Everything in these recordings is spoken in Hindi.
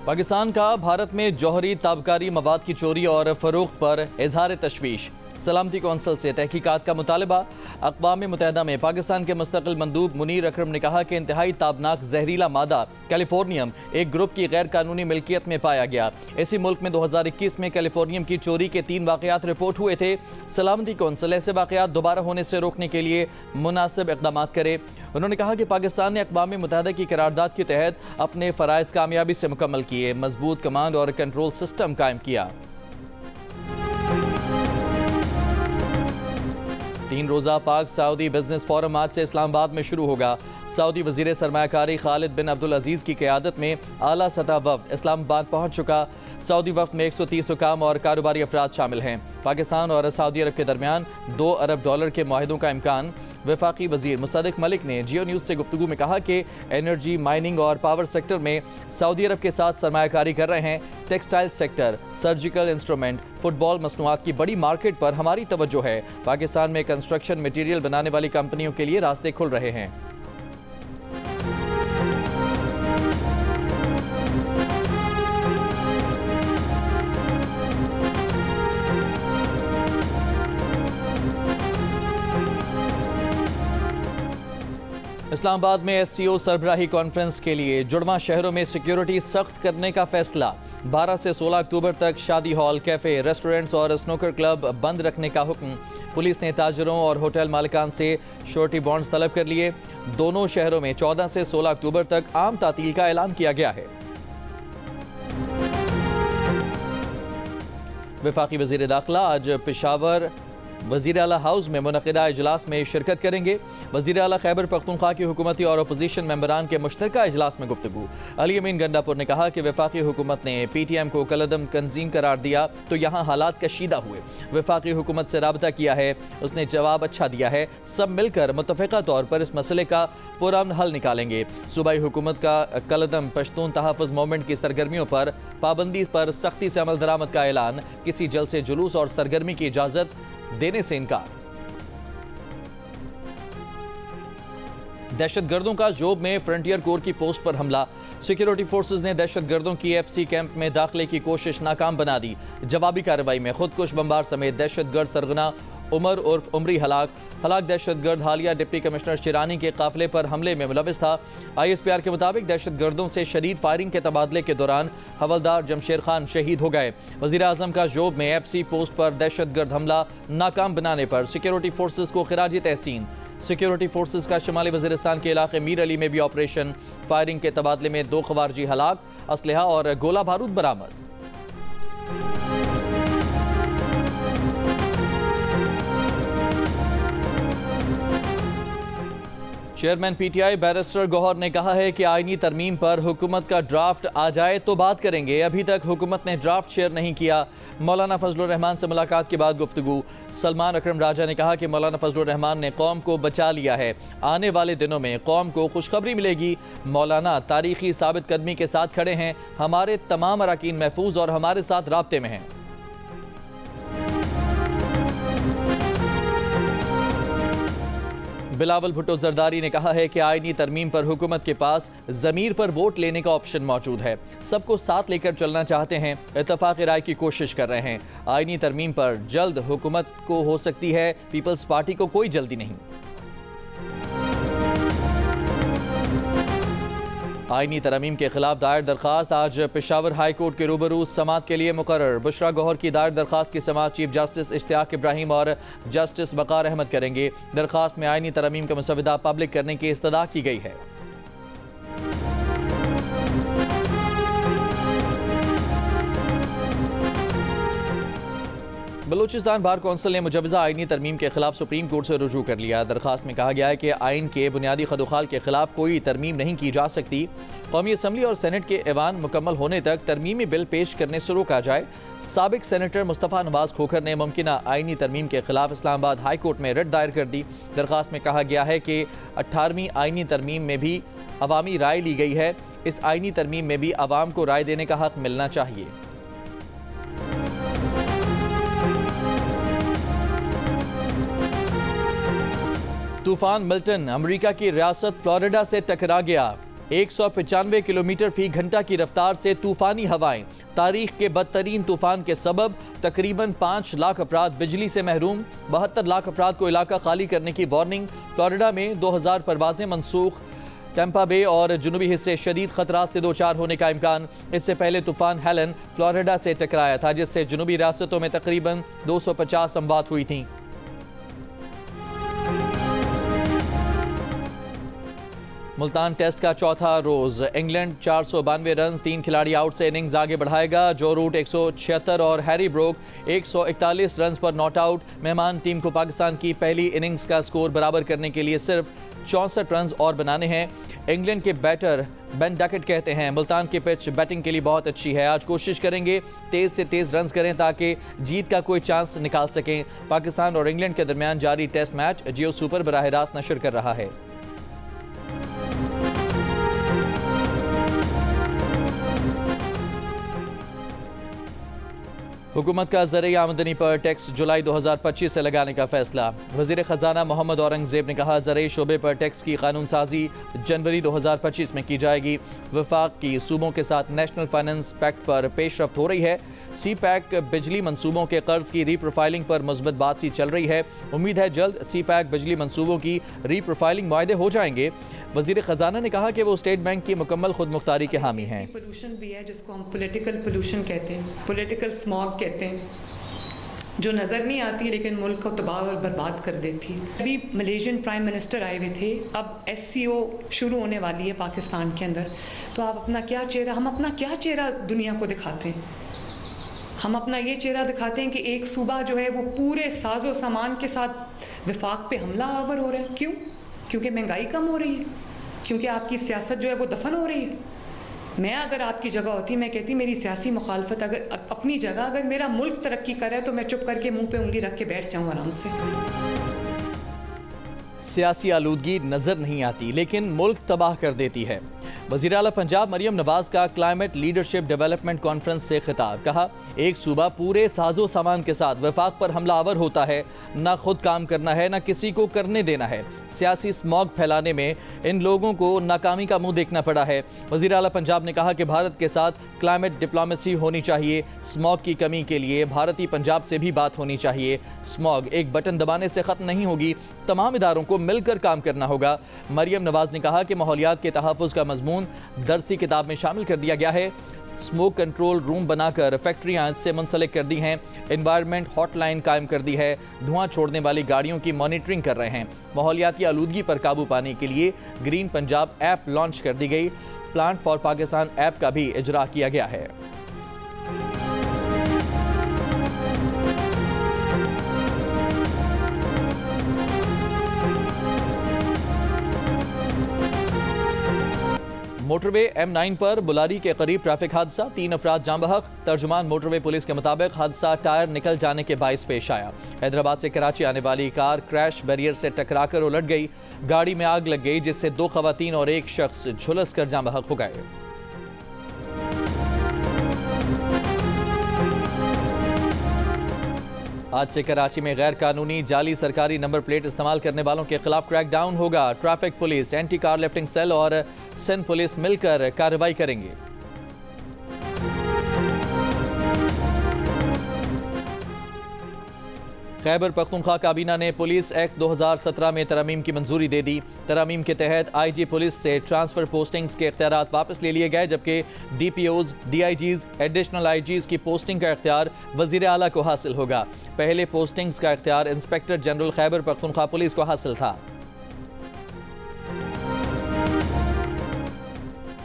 पाकिस्तान का भारत में जौहरी ताबकारी मवाद की चोरी और फरोख्त पर इजहार तशवीश। सलामती कौंसिल से तहकीकात का मुतालबा। अक़वाम मुत्तहिदा में पाकिस्तान के मुस्तकिल मंदूब मुनीर अकरम ने कहा कि इंतहाई ताबनाक जहरीला मादा कैलिफोर्नियम एक ग्रुप की गैर कानूनी मिल्कियत में पाया गया। इसी मुल्क में 2021 में कैलिफोर्नियम की चोरी के 3 वाक़यात रिपोर्ट हुए थे। सलामती कौंसिल ऐसे वाक़यात दोबारा होने से रोकने के लिए मुनासिब इक़दाम करे। उन्होंने कहा कि पाकिस्तान ने अक़वाम मुत्तहिदा की करारदाद के तहत अपने फ़राइज़ कामयाबी से मुकम्मल किए, मजबूत कमांड और कंट्रोल सिस्टम कायम किया। 3 रोज़ा पाक सऊदी बिजनेस फोरम आज से इस्लामाबाद में शुरू होगा। सऊदी वज़ीर सरमायाकारी खालिद बिन अब्दुल अजीज़ की क़यादत में आला सतह वफ़द इस्लामाबाद पहुँच चुका। सऊदी वफ़द में 130 हुकाम और कारोबारी अफराद शामिल हैं। पाकिस्तान और सऊदी अरब के दरमियान $2 अरब के मुआहिदों का इम्कान। वफाकी वज़ीर मुसद्दिक़ मलिक ने जियो न्यूज़ से गुफ्तगू में कहा कि एनर्जी, माइनिंग और पावर सेक्टर में सऊदी अरब के साथ सरमायाकारी कर रहे हैं। Textile sector, surgical instrument, football मसनूआत की बड़ी मार्केट पर हमारी तवज्जो है। पाकिस्तान में कंस्ट्रक्शन मटीरियल बनाने वाली कंपनियों के लिए रास्ते खुल रहे हैं। इस्लामाबाद में SCO सरबराही कॉन्फ्रेंस के लिए जुड़वा शहरों में सिक्योरिटी सख्त करने का फैसला। 12 से 16 अक्टूबर तक शादी हॉल, कैफे, रेस्टोरेंट्स और स्नूकर क्लब बंद रखने का हुक्म। पुलिस ने ताजरों और होटल मालिकान से श्योरिटी बॉन्ड्स तलब कर लिए। दोनों शहरों में 14 से 16 अक्टूबर तक आम तातील का ऐलान किया गया है। वफाकी वज़ीर दाखिला आज पेशावर वज़ीर आला हाउस में मुनक़िदा इजलास में शिरकत करेंगे। वज़ीर आला खैबर पख्तूनख्वा की हुकूमती और अपोजिशन मेंबरान के मुश्तरका इजलास में गुफ्तगू। अली अमीन गंडापुर ने कहा कि वफाकी हुकूमत ने PTM को कलअदम तंजीम करार दिया तो यहाँ हालात कशीदा हुए। वफाकी हुकूमत से राबता किया है, उसने जवाब अच्छा दिया है। सब मिलकर मुतफ़िक़ा तौर पर इस मसले का पुरअमन हल निकालेंगे। सूबाई हुकूमत का कलअदम पश्तून तहफ़्फ़ुज़ मूवमेंट की सरगर्मियों पर पाबंदी पर सख्ती से अमल दरामद का ऐलान। किसी जलसे जुलूस और सरगर्मी की इजाज़त देने से इनकार। दहशतगर्दों का जोब में फ्रंटियर कोर की पोस्ट पर हमला। सिक्योरिटी फोर्सेज ने दहशतगर्दों की FC कैंप में दाखिले की कोशिश नाकाम बना दी। जवाबी कार्रवाई में खुदकुश बमबार समेत दहशतगर्द सरगना उमर उर्फ उमरी हलाक दहशतगर्द हालिया डिप्टी कमिश्नर शिरानी के काफिले पर हमले में मुलविस था। ISPR के मुताबिक दहशतगर्दों से शदीद फायरिंग के तबादले के दौरान हवलदार जमशेर खान शहीद हो गए। वज़ीर आज़म का जोब में FC पोस्ट पर दहशतगर्द हमला नाकाम बनाने पर सिक्योरिटी फोर्सेज को खिराज तहसीन। सिक्योरिटी फोर्सेज का शुमाली वज़ीरिस्तान के इलाके मीर अली में भी ऑपरेशन। फायरिंग के तबादले में 2 ख़वारजी हलाक, असलहा और गोला बारूद बरामद। चेयरमैन PTI बैरिस्टर गौहर ने कहा है कि आईनी तरमीम पर हुकूमत का ड्राफ्ट आ जाए तो बात करेंगे। अभी तक हुकूमत ने ड्राफ्ट शेयर नहीं किया। मौलाना फजलुर रहमान से मुलाकात के बाद गुफ्तगू। सलमान अकरम राजा ने कहा कि मौलाना फजलुर रहमान ने कौम को बचा लिया है। आने वाले दिनों में कौम को खुशखबरी मिलेगी। मौलाना तारीखी साबित कदमी के साथ खड़े हैं। हमारे तमाम अरकान महफूज और हमारे साथ राब्ते में हैं। बिलावल भुट्टो जरदारी ने कहा है कि आईनी तरमीम पर हुकूमत के पास ज़मीर पर वोट लेने का ऑप्शन मौजूद है। सबको साथ लेकर चलना चाहते हैं, इत्तफाक़ राय की कोशिश कर रहे हैं। आईनी तरमीम पर जल्द हुकूमत को हो सकती है, पीपल्स पार्टी को कोई जल्दी नहीं। आईनी तरमीम के खिलाफ दायर दरखास्त आज पेशावर हाई कोर्ट के रूबरू समाअत के लिए मुकर्रर। बुशरा गौहर की दायर दरखास्त की समाअत चीफ जस्टिस इश्तियाक इब्राहिम और जस्टिस वक़ार अहमद करेंगे। दरखास्त में आईनी तरमीम का मसवदा पब्लिक करने की इस्तदा की गई है। बलूचिस्तान बार कौंसिल ने मुजवज़ा आईनी तरमीम के खिलाफ सुप्रीम कोर्ट से रुजू कर लिया। दरखास्त में कहा गया है कि आइन के बुनियादी खदुखाल के खिलाफ कोई तरमीम नहीं की जा सकती। कौमी असम्बली और सेनेट के ऐवान मुकम्मल होने तक तरमीमी बिल पेश करने से रोका जाए। साबिक सेनेटर मुस्तफ़ा नवाज खोखर ने मुमकिना आईनी तरमीम के खिलाफ इस्लामाबाद हाई कोर्ट में रिट दायर कर दी। दरखास्त में कहा गया है कि 18वीं आईनी तरमीम में भी अवामी राय ली गई है। इस आईनी तरमीम में भी अवाम को राय देने का हक मिलना चाहिए। तूफान मिल्टन अमेरिका की रियासत फ्लोरिडा से टकरा गया। 195 किलोमीटर फी घंटा की रफ्तार से तूफानी हवाएं, तारीख के बदतरीन तूफान के सबब तकरीबन 5 लाख अफराद बिजली से महरूम, 72 लाख अफराद को इलाका खाली करने की वार्निंग। फ्लोरिडा में 2000 परवाजें मनसूख, टैंपा बे और जुनूबी हिस्से शदीद खतरात से दो चार होने का इम्कान। इससे पहले तूफान हेलन फ्लोरिडा से टकराया था, जिससे जुनूबी रियासतों में तकरीबन 250 अमवात हुई थी। मुल्तान टेस्ट का चौथा रोज, इंग्लैंड 492 रन, 3 खिलाड़ी आउट से इनिंग्स आगे बढ़ाएगा। जो रूट 176 और हैरी ब्रोक 141 रन पर नॉट आउट। मेहमान टीम को पाकिस्तान की पहली इनिंग्स का स्कोर बराबर करने के लिए सिर्फ 64 रन और बनाने हैं। इंग्लैंड के बैटर बेन डकेट कहते हैं मुल्तान की पिच बैटिंग के लिए बहुत अच्छी है, आज कोशिश करेंगे तेज से तेज रन करें ताकि जीत का कोई चांस निकाल सकें। पाकिस्तान और इंग्लैंड के दरमियान जारी टेस्ट मैच जियो सुपर बराह रास्त नशर कर रहा है। हुकूमत का ज़रिए आमदनी पर टैक्स जुलाई 2025 से लगाने का फैसला। वज़ीर ख़जाना मोहम्मद औरंगज़ेब ने कहा ज़रिए शोबे पर टैक्स की कानून साजी जनवरी 2025 में की जाएगी। वफाक की सूबों के साथ नेशनल फाइनेंस पैक्ट पर पेशरफ्त हो रही है। सी पैक बिजली मनसूबों के कर्ज की रीप्रोफाइलिंग पर मुस्बत बातचीत चल रही है। उम्मीद है जल्द सी पैक बिजली मनसूबों की रीप्रोफाइलिंग मुआहदे हो जाएंगे। वज़ीर ख़जाना ने कहा कि वो स्टेट बैंक की मुकम्मल खुद मुख्तारी के हामी हैं। पोल्यूशन भी है जिसको हम पॉलिटिकल पोल्यूशन कहते हैं, पॉलिटिकल स्मॉग कहते हैं, जो नज़र नहीं आती लेकिन मुल्क को तबाह और बर्बाद कर देती है। अभी मलेशियन प्राइम मिनिस्टर आए हुए थे, अब SCO शुरू होने वाली है पाकिस्तान के अंदर, तो आप अपना क्या चेहरा, हम अपना क्या चेहरा दुनिया को दिखाते हैं? हम अपना ये चेहरा दिखाते हैं कि एक सूबा जो है वो पूरे साजो सामान के साथ वफाक पे हमला आवर हो रहा है। क्यों? क्योंकि महंगाई कम हो रही है, क्योंकि आपकी सियासत जो है वो दफन हो रही है। मैं अगर आपकी जगह होती, मैं कहती मेरी सियासी मुखालफत अगर अपनी जगह, अगर मेरा मुल्क तरक्की कर रहा है तो मैं चुप करके मुंह पे उंगली रख के बैठ जाऊं आराम से। सियासी आलूदगी नजर नहीं आती लेकिन मुल्क तबाह कर देती है। वज़ीर आला पंजाब मरियम नवाज का क्लाइमेट लीडरशिप डेवलपमेंट कॉन्फ्रेंस से खिताब। कहा एक सूबा पूरे साजो सामान के साथ वफाक पर हमलावर होता है, ना खुद काम करना है ना किसी को करने देना है। सियासी स्मॉग फैलाने में इन लोगों को नाकामी का मुंह देखना पड़ा है। वज़ीर आला पंजाब ने कहा कि भारत के साथ क्लाइमेट डिप्लोमेसी होनी चाहिए। स्मॉग की कमी के लिए भारतीय पंजाब से भी बात होनी चाहिए। स्मॉग एक बटन दबाने से ख़त्म नहीं होगी, तमाम इदारों को मिलकर काम करना होगा। मरियम नवाज ने कहा कि माहौलियात के तहफ़्फ़ुज़ का मज़मून दरसी किताब में शामिल कर दिया गया है। स्मोक कंट्रोल रूम बनाकर फैक्ट्रियां से मुंसलिक कर दी हैं। एनवायरनमेंट हॉटलाइन कायम कर दी है। धुआं छोड़ने वाली गाड़ियों की मॉनिटरिंग कर रहे हैं। माहौलियाती आलूदगी पर काबू पाने के लिए ग्रीन पंजाब ऐप लॉन्च कर दी गई। प्लांट फॉर पाकिस्तान ऐप का भी इजरा किया गया है। मोटरवे M9 पर बुलारी के करीब ट्रैफिक हादसा, 3 अफराद जाँ बहक। तर्जुमान मोटरवे पुलिस के मुताबिक हादसा टायर निकल जाने के बाइस पेश आया। हैदराबाद से कराची आने वाली कार क्रैश बैरियर से टकराकर उलट गई। गाड़ी में आग लग गई जिससे 2 खवातीन और 1 शख्स झुलस कर जाँ बहक हो गए। आज से कराची में गैर कानूनी जाली सरकारी नंबर प्लेट इस्तेमाल करने वालों के खिलाफ क्रैकडाउन होगा। Traffic police, anti car lifting cell और सिंध पुलिस मिलकर कार्रवाई करेंगे। खैबर पख्तूनख्वा काबीना ने पुलिस एक्ट 2017 में तरमीम की मंजूरी दे दी। तरमीम के तहत IG पुलिस से ट्रांसफर पोस्टिंग्स के इख्तियारात वापस ले लिए गए, जबकि DPOs, DIGs, एडिशनल IGs की पोस्टिंग का इख्तियार वज़ीर आला को हासिल होगा। पहले पोस्टिंग्स का इख्तियार inspector general Khyber Pakhtunkhwa police को हासिल था।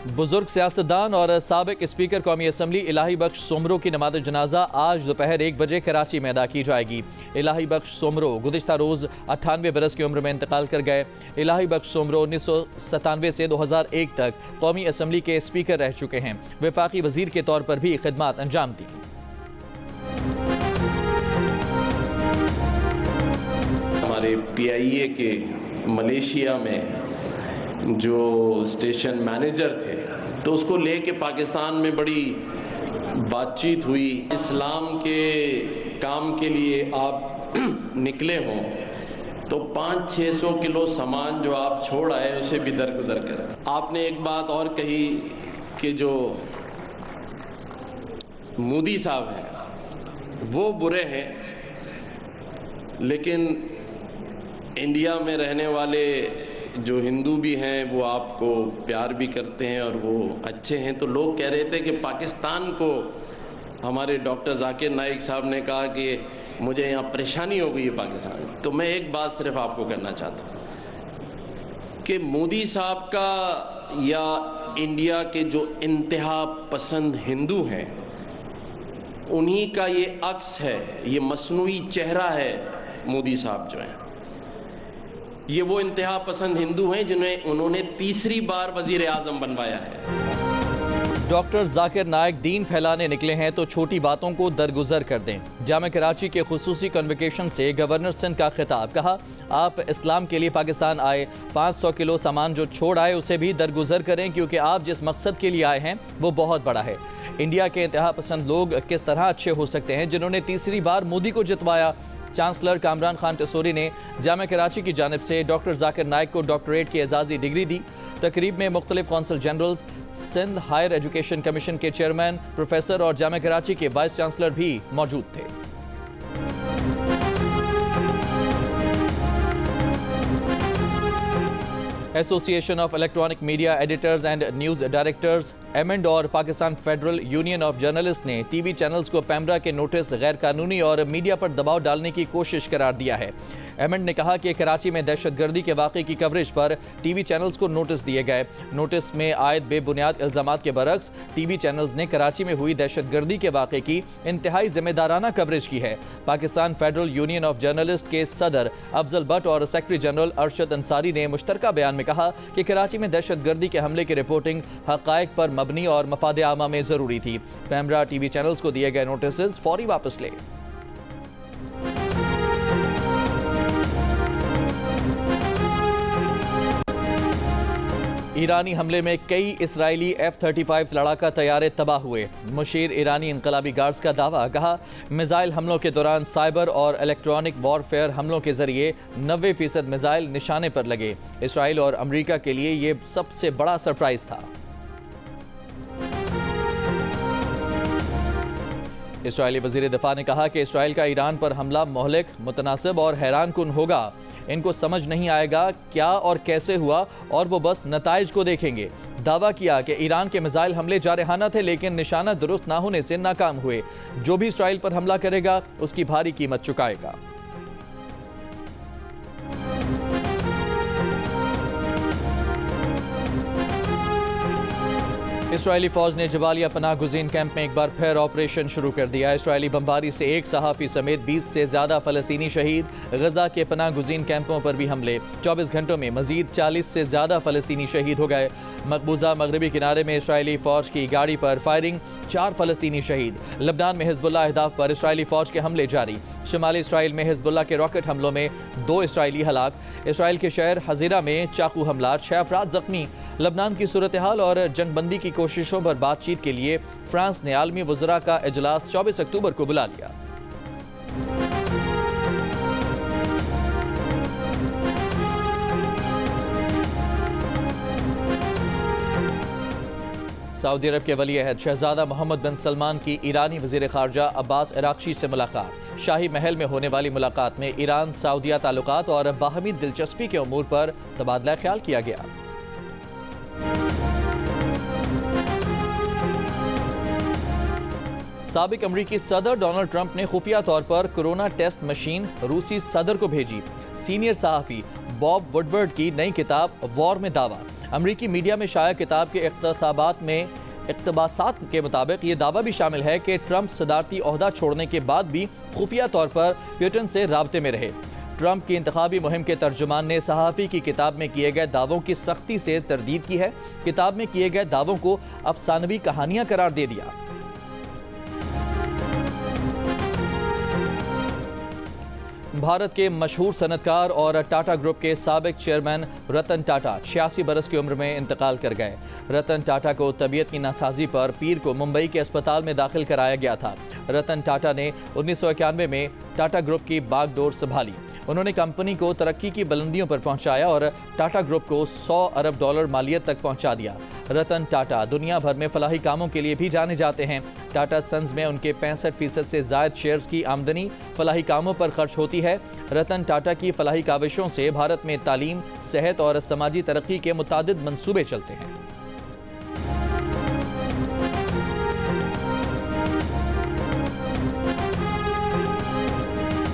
बुजुर्ग सियासतदान और साबिक स्पीकर कौमी असम्बली इलाही बख्श सोमरो की नमाज जनाजा आज दोपहर 1 बजे कराची में अदा की जाएगी। इलाही बख्श सोमरो गुज़िश्ता रोज़ 98 बरस की उम्र में इंतकाल कर गए। इलाही बख्श सोमरो 1997 से 2001 तक कौमी असम्बली के स्पीकर रह चुके हैं। वफाकी वजीर के तौर पर भी खिदमात अंजाम दी। हमारे PIA के मलेशिया में जो स्टेशन मैनेजर थे तो उसको लेके पाकिस्तान में बड़ी बातचीत हुई। इस्लाम के काम के लिए आप निकले हों तो 500-600 किलो सामान जो आप छोड़ आए उसे भी दरगुजर करें। आपने एक बात और कही कि जो मोदी साहब हैं वो बुरे हैं, लेकिन इंडिया में रहने वाले जो हिंदू भी हैं वो आपको प्यार भी करते हैं और वो अच्छे हैं। तो लोग कह रहे थे कि पाकिस्तान को, हमारे डॉक्टर जाकिर नाइक साहब ने कहा कि मुझे यहाँ परेशानी हो गई है पाकिस्तान। तो मैं एक बात सिर्फ आपको करना चाहता हूँ कि मोदी साहब का या इंडिया के जो इंतहा पसंद हिंदू हैं उन्हीं का ये अक्स है, ये मसनूई चेहरा है। मोदी साहब जो हैं ये वो इंतहा पसंद हिंदू हैं जिन्हें उन्होंने तीसरी बार वजीर आज़म बनवाया है। डॉक्टर जाकिर नाइक दीन फैलाने निकले हैं तो छोटी बातों को दरगुजर कर दें। जामे कराची के खुसूसी कन्वोकेशन से गवर्नर सिंध का खिताब, कहा आप इस्लाम के लिए पाकिस्तान आए, 500 किलो सामान जो छोड़ आए उसे भी दरगुजर करें, क्योंकि आप जिस मकसद के लिए आए हैं वो बहुत बड़ा है। इंडिया के इंतहा पसंद लोग किस तरह अच्छे हो सकते हैं जिन्होंने तीसरी बार मोदी को जितवाया। चांसलर कामरान खान टेसोरी ने जामे कराची की जानिब से डॉक्टर जाकिर नाइक को डॉक्टरेट की एजाज़ी डिग्री दी। तकरीब में मुख्तलिफ consul generals, Sindh higher education commission के चेयरमैन, प्रोफेसर और जामे कराची के वाइस चांसलर भी मौजूद थे। Association of electronic media editors and news directors AEMEND और Pakistan federal union of journalist ने टीवी चैनल्स को पैमरा के नोटिस गैर कानूनी और मीडिया पर दबाव डालने की कोशिश करार दिया है। एमेंड ने कहा कि कराची में दहशतगर्दी के वाक़े की कवरेज पर टीवी चैनल्स को नोटिस दिए गए। नोटिस में आयद बेबुनियाद इल्ज़ामात के बरक्स टीवी चैनल्स ने कराची में हुई दहशतगर्दी के वाक़े की इंतहाई जिम्मेदाराना कवरेज की है। Pakistan federal union of journalist के सदर अफजल भट्ट और सेक्रेटरी जनरल अरशद अंसारी ने मुश्तरका बयान में कहा कि कराची में दहशतगर्दी के हमले की रिपोर्टिंग हक़ाइक़ पर मबनी और मफाद आमा में ज़रूरी थी। पैमरा टीवी चैनल्स को दिए गए नोटिस फौरी वापस ले। ईरानी हमले में कई इस्राएली F-35 लड़ाका तैयारे तबाह हुए। मुशीर ईरानी इनकलाबी गार्ड्स का दावा, कहा मिसाइल हमलों के दौरान साइबर और इलेक्ट्रॉनिक वॉरफेयर हमलों के जरिए 90% मिसाइल निशाने पर लगे। इसराइल और अमेरिका के लिए ये सबसे बड़ा सरप्राइज था। इसराइली वजीर दिफा ने कहा कि इसराइल का ईरान पर हमला मोहलिक, मुतनासिब और हैरान कुन होगा। इनको समझ नहीं आएगा क्या और कैसे हुआ और वो बस नताइज को देखेंगे। दावा किया कि ईरान के मिसाइल हमले जारहाना थे लेकिन निशाना दुरुस्त ना होने से नाकाम हुए। जो भी इसराइल पर हमला करेगा उसकी भारी कीमत चुकाएगा। इसराइली फौज ने जबालिया पनाह गुज़ीन कैंप में एक बार फिर ऑपरेशन शुरू कर दिया। इसराइली बमबारी से एक सहाफ़ी समेत 20 से ज़्यादा फ़लस्तीनी शहीद। गजा के पनाह गुज़ीन कैंपों पर भी हमले। 24 घंटों में मज़ीद 40 से ज़्यादा फ़लस्तीनी शहीद हो गए। मकबूजा मगरबी किनारे में इसराइली फ़ौज की गाड़ी पर फायरिंग, 4 फ़लस्तीनी शहीद। लबनान में हिज़्बुल्लाह अहदाफ पर इसराइली फ़ौज के हमले जारी। शुमाली इसराइल में हिज़्बुल्लाह के रॉकेट हमलों में 2 इसराइली हलाक। इसराइल के शहर हज़ीरा में चाकू हमला, 6 अफराद जख्मी। लबनान की सूरत हाल और जंगबंदी की कोशिशों पर बातचीत के लिए फ्रांस ने आलमी वज़रा का इजलास 24 अक्टूबर को बुला लिया। सऊदी अरब के वली अहद शहजादा मोहम्मद बिन सलमान की ईरानी वज़ीर ख़ारजा अब्बास अराग़ची से मुलाकात। शाही महल में होने वाली मुलाकात में ईरान सऊदिया ताल्लुकात और बाहमी दिलचस्पी के उमूर पर तबादला ख्याल किया गया। साबिक अमरीकी सदर डोनाल्ड ट्रंप ने खुफिया तौर पर कोरोना टेस्ट मशीन रूसी सदर को भेजी। सीनियर सहाफ़ी बॉब वुडवर्ड की नई किताब वॉर में दावा। अमरीकी मीडिया में शाया किताब के इख्तिताबात में इक़्तिबासात के मुताबिक ये दावा भी शामिल है कि ट्रंप सदारती ओहदा छोड़ने के बाद भी खुफिया तौर पर पुतिन से राब्ते में रहे। ट्रंप की इंतखाबी मुहिम के तर्जुमान ने सहाफ़ी की किताब में किए गए दावों की सख्ती से तरदीद की है। किताब में किए गए दावों को अफसानवी कहानियां करार दे दिया। भारत के मशहूर सनतकार और टाटा ग्रुप के साबिक चेयरमैन रतन टाटा 86 बरस की उम्र में इंतकाल कर गए। रतन टाटा को तबीयत की नासाजी पर पीर को मुंबई के अस्पताल में दाखिल कराया गया था। रतन टाटा ने 1991 में टाटा ग्रुप की बागडोर संभाली। उन्होंने कंपनी को तरक्की की बुलंदियों पर पहुंचाया और टाटा ग्रुप को $100 अरब मालियत तक पहुंचा दिया। रतन टाटा दुनिया भर में फलाही कामों के लिए भी जाने जाते हैं। टाटा सन्स में उनके 65% से ज़ायद शेयर्स की आमदनी फलाही कामों पर खर्च होती है। रतन टाटा की फलाही काविशों से भारत में तालीम, सेहत और समाजी तरक्की के मुतादिद मंसूबे चलते हैं।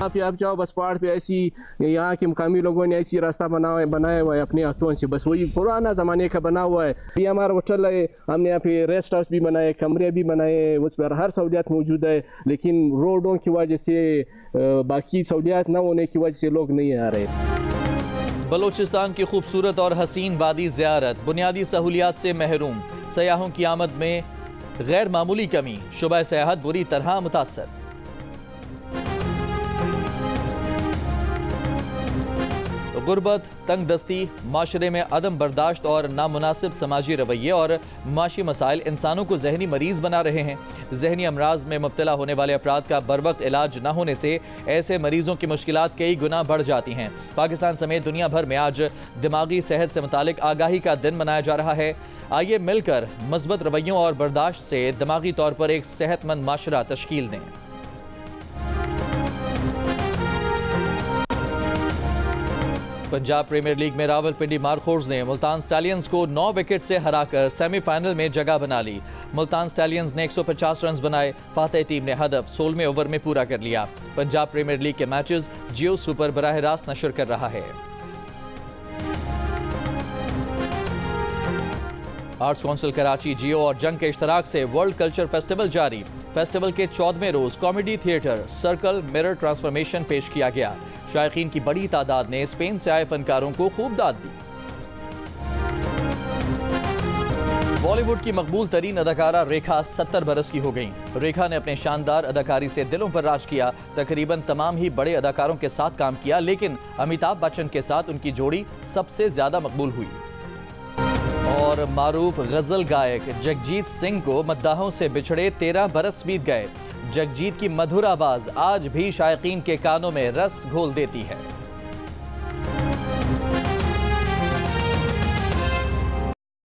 आप जाओ बस पहाड़ पे ऐसी, यहाँ के मुकामी लोगों ने ऐसी रास्ता बनाया हुआ है अपने हाथों से, बस वही पुराना ज़माने का बना हुआ है। ये हमारा होटल है, हमने यहाँ पे रेस्ट हाउस भी बनाए, कमरे भी बनाए, उस पर हर सहूलियत मौजूद है, लेकिन रोडों की वजह से, बाकी सहूलियत न होने की वजह से लोग नहीं आ रहे। बलोचिस्तान की खूबसूरत और हसीन वादी ज़ियारत बुनियादी सहूलियात से महरूम, सयाहों की आमद में गैर मामूली कमी, शुबा सयाहत बुरी तरह मुतासर। गुर्बत, तंग दस्ती, माशरे में अदम बर्दाश्त और नामुनासिब समाजी रवैये और माशी मसाइल इंसानों को जहनी मरीज बना रहे हैं। जहनी अमराज में मुब्तला होने वाले अफराद का बरवक्त इलाज न होने से ऐसे मरीजों की मुश्किलात कई गुना बढ़ जाती हैं। पाकिस्तान समेत दुनिया भर में आज दिमागी सेहत से मुतालिक आगाही का दिन मनाया जा रहा है। आइए मिलकर मस्बत रवैयों और बर्दाश्त से दिमागी तौर पर एक सेहतमंद माशरा तश्कील दें। पंजाब प्रीमियर लीग में रावलपिंडी मारखोर्स ने मुल्तान स्टैलियंस को 9 विकेट से हराकर सेमीफाइनल में जगह बना ली। मुल्तान स्टैलियंस ने 150 रन बनाए। फातेह टीम ने हदफ 16वें ओवर में पूरा कर लिया। पंजाब प्रीमियर लीग के मैचेस जियो सुपर बराह रास्त नशर कर रहा है। आर्ट्स काउंसिल कराची, जियो और जंग के इश्तराक से वर्ल्ड कल्चर फेस्टिवल जारी। फेस्टिवल के 14वें रोज comedy theatre circle mirror transformation पेश किया गया। शायकीन की बड़ी तादाद ने स्पेन से आए फनकारों को खूब दाद दी। बॉलीवुड की मकबूल तरीन अदाकारा रेखा 70 बरस की हो गई। रेखा ने अपने शानदार अदाकारी से दिलों पर राज किया। तकरीबन तमाम ही बड़े अदाकारों के साथ काम किया, लेकिन अमिताभ बच्चन के साथ उनकी जोड़ी सबसे ज्यादा मकबूल हुई। और मारूफ गजल गायक जगजीत सिंह को मद्दाहों से बिछड़े 13 बरस बीत गए। जगजीत की मधुर आवाज आज भी शायकीन के कानों में रस घोल देती है।